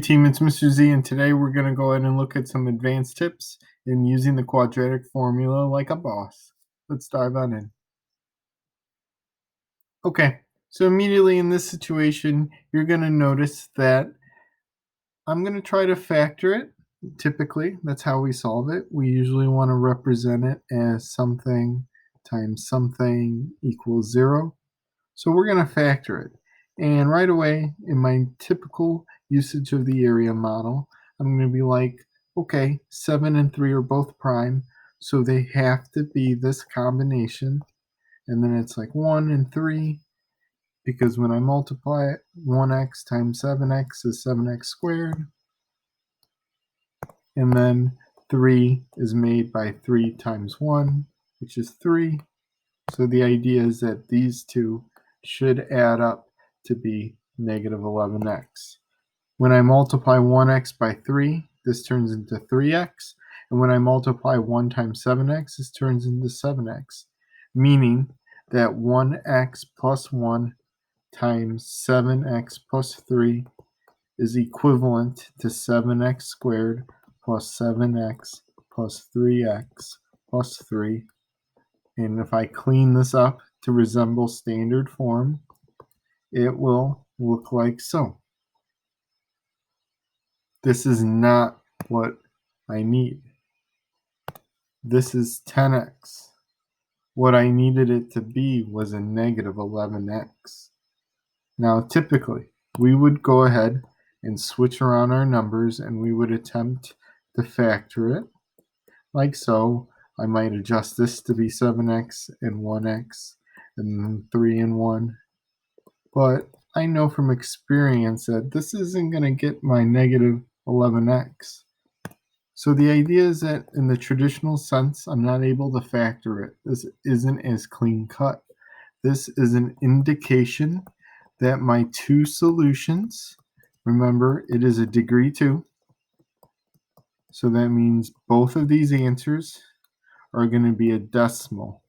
Team, it's Mr. Z, and today we're going to go ahead and look at some advanced tips in using the quadratic formula like a boss. Let's dive on in. Okay, so immediately in this situation, you're going to notice that I'm going to try to factor it. Typically, that's how we solve it. We usually want to represent it as something times something equals 0. So we're going to factor it. And right away, in my typical usage of the area model, I'm going to be like, okay, 7 and 3 are both prime, so they have to be this combination. And then it's like 1 and 3, because when I multiply it, 1x times 7x is 7x squared. And then 3 is made by 3 times 1, which is 3. So the idea is that these two should add up to be negative 11x. When I multiply 1x by 3, this turns into 3x. And when I multiply 1 times 7x, this turns into 7x, meaning that 1x plus 1 times 7x plus 3 is equivalent to 7x squared plus 7x plus 3x plus 3. And if I clean this up to resemble standard form, it will look like so. This is not what I need. This is 10x. What I needed it to be was a negative 11x. Now, typically, we would go ahead and switch around our numbers and we would attempt to factor it like so. I might adjust this to be 7x and 1x and then 3 and 1. But I know from experience that this isn't going to get my negative 11x. So the idea is that in the traditional sense, I'm not able to factor it. This isn't as clean cut. This is an indication that my two solutions, remember, it is a degree 2. So that means both of these answers are going to be a decimal.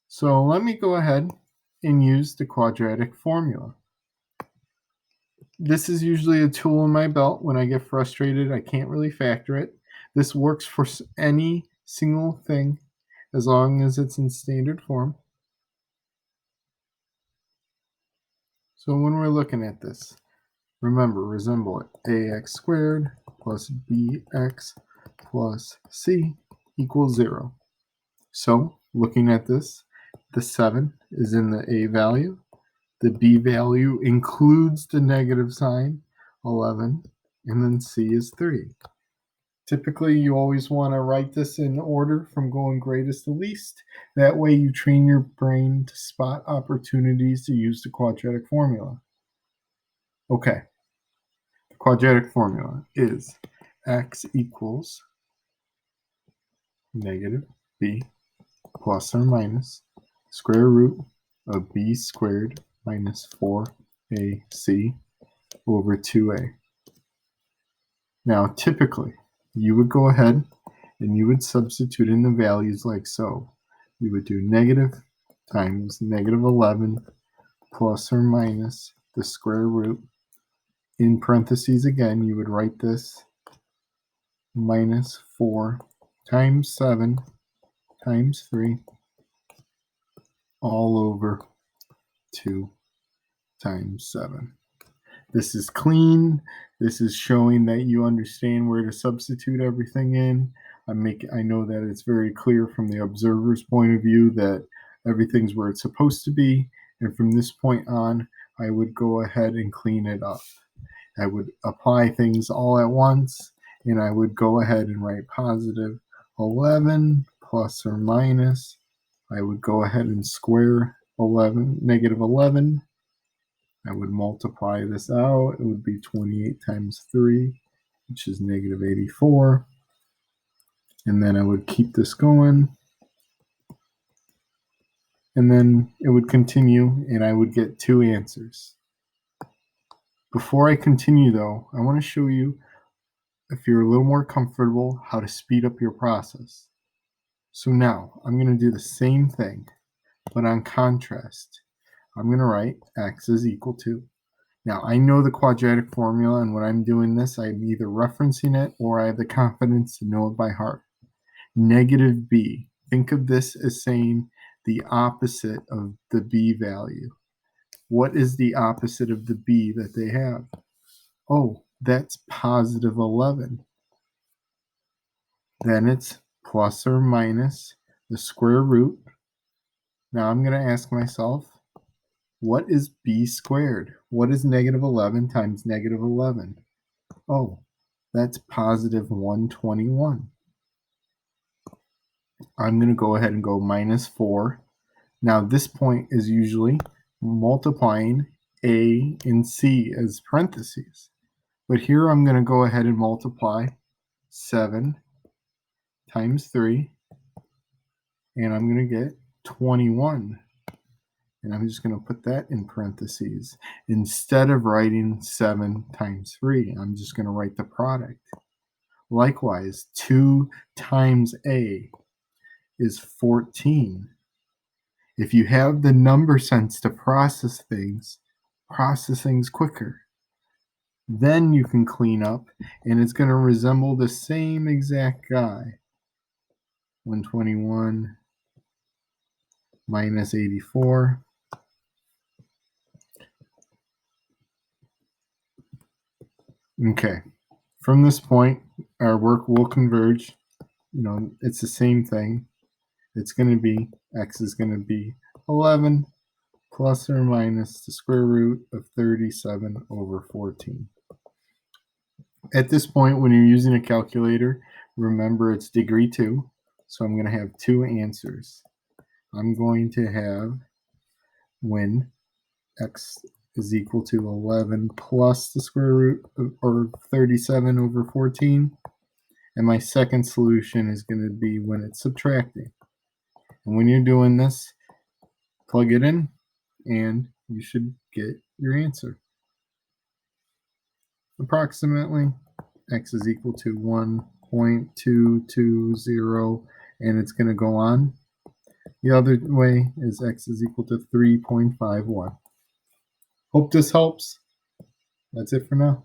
So let me go ahead and use the quadratic formula. This is usually a tool in my belt when I get frustrated. I can't really factor it. This works for any single thing as long as it's in standard form. So when we're looking at this, remember, resemble it. Ax squared plus bx plus c equals 0. So looking at this, the 7 is in the a value. The b value includes the negative sign, 11, and then c is 3. Typically, you always want to write this in order from going greatest to least. That way you train your brain to spot opportunities to use the quadratic formula. Okay, the quadratic formula is x equals negative b plus or minus square root of b squared minus 4ac over 2a. Now, typically, you would go ahead and you would substitute in the values like so. You would do negative times negative 11 plus or minus the square root. In parentheses again, you would write this minus 4 times 7 times 3 all over 2 times 7. This is clean. This is showing that you understand where to substitute everything in. I know that it's very clear from the observer's point of view that everything's where it's supposed to be. And from this point on, I would go ahead and clean it up. I would apply things all at once, and I would go ahead and write positive 11 plus or minus. I would go ahead and square 11, negative 11. I would multiply this out. It would be 28 times 3, which is negative 84. And then I would keep this going. And then it would continue, and I would get 2 answers. Before I continue, though, I want to show you, if you're a little more comfortable, how to speed up your process. So now I'm going to do the same thing, but on contrast. I'm going to write x is equal to. Now, I know the quadratic formula, and when I'm doing this, I'm either referencing it or I have the confidence to know it by heart. Negative b. Think of this as saying the opposite of the b value. What is the opposite of the b that they have? Oh, that's positive 11. Then it's plus or minus the square root. Now I'm going to ask myself, what is b squared? What is negative 11 times negative 11? Oh, that's positive 121. I'm going to go ahead and go minus 4. Now this point is usually multiplying a and c as parentheses. But here I'm going to go ahead and multiply 7 times 3, and I'm going to get 21. And I'm just going to put that in parentheses. Instead of writing 7 times 3, I'm just going to write the product. Likewise, 2 times a is 14. If you have the number sense to process things quicker. Then you can clean up, and it's going to resemble the same exact guy. 121 minus 84. Okay. From this point, our work will converge. It's the same thing. It's going to be, x is going to be 11 plus or minus the square root of 37 over 14. At this point, when you're using a calculator, remember it's degree 2. So I'm going to have 2 answers. I'm going to have when x is equal to 11 plus the square root of 37 over 14. And my second solution is going to be when it's subtracting. And when you're doing this, plug it in, and you should get your answer. Approximately, x is equal to 1.220, and it's going to go on. The other way is x is equal to 3.51. Hope this helps. That's it for now.